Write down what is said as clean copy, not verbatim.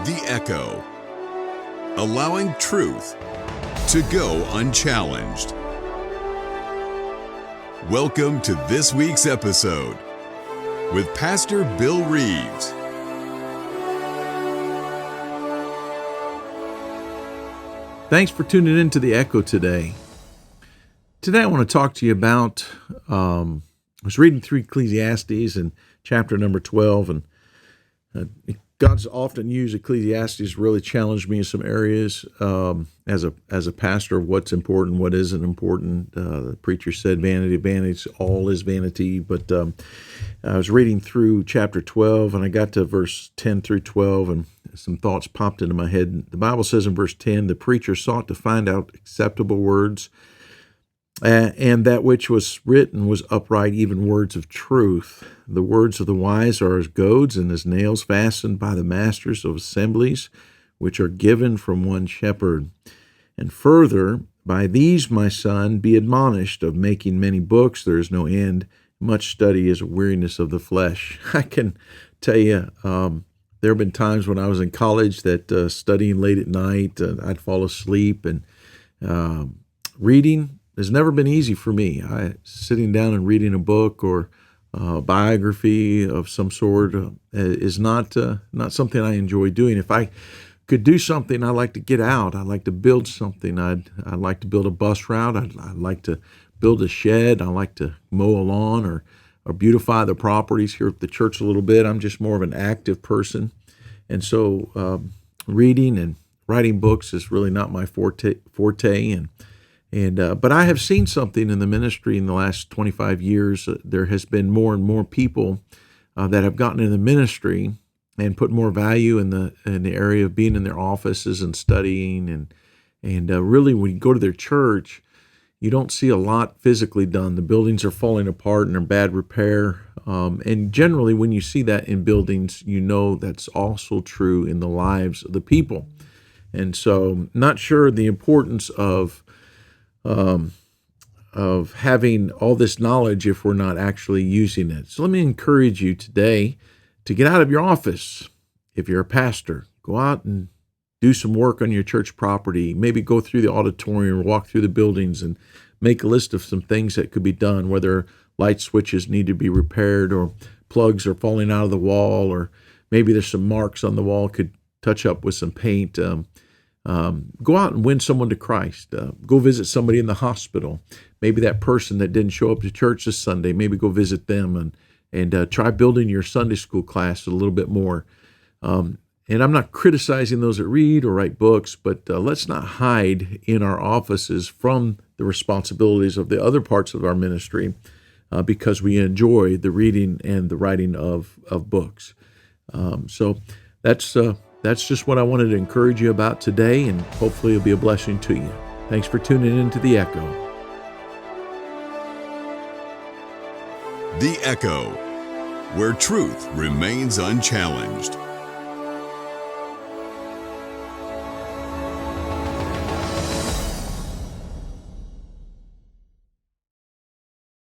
The Echo, allowing truth to go unchallenged. Welcome to this week's episode with Pastor Bill Reeves. Thanks for tuning in to The Echo today. Today I want to talk to you about, I was reading through Ecclesiastes in chapter number 12, and God's often used Ecclesiastes to really challenge me in some areas as a pastor of what's important, what isn't important. The preacher said, vanity of vanities, all is vanity. But I was reading through chapter 12, and I got to verse 10 through 12, and some thoughts popped into my head. The Bible says in verse 10, the preacher sought to find out acceptable words, and that which was written was upright, even words of truth. The words of the wise are as goads and as nails fastened by the masters of assemblies, which are given from one shepherd. And further, by these, my son, be admonished. Of making many books there is no end. Much study is a weariness of the flesh. I can tell you, there have been times when I was in college that studying late at night, I'd fall asleep, and reading has never been easy for me. Sitting down and reading a book or biography of some sort is not something I enjoy doing. If I could do something, I like to get out. I like to build something. I'd like to build a bus route. I'd like to build a shed. I like to mow a lawn or beautify the properties here at the church a little bit. I'm just more of an active person, and so reading and writing books is really not my forte. But I have seen something in the ministry in the last 25 years. There has been more and more people that have gotten in the ministry and put more value in the area of being in their offices and studying. And really, when you go to their church, you don't see a lot physically done. The buildings are falling apart and are bad repair. And generally, when you see that in buildings, you know that's also true in the lives of the people. And so, not sure the importance of having all this knowledge if we're not actually using it. So let me encourage you today to get out of your office. If you're a pastor, go out and do some work on your church property. Maybe go through the auditorium or walk through the buildings and make a list of some things that could be done, whether light switches need to be repaired or plugs are falling out of the wall, or maybe there's some marks on the wall, could touch up with some paint. Go out and win someone to Christ. Go visit somebody in the hospital. Maybe that person that didn't show up to church this Sunday, maybe go visit them and try building your Sunday school class a little bit more. And I'm not criticizing those that read or write books, but let's not hide in our offices from the responsibilities of the other parts of our ministry because we enjoy the reading and the writing of books. So that's just what I wanted to encourage you about today, and hopefully it'll be a blessing to you. Thanks for tuning in to The Echo. The Echo, where truth remains unchallenged.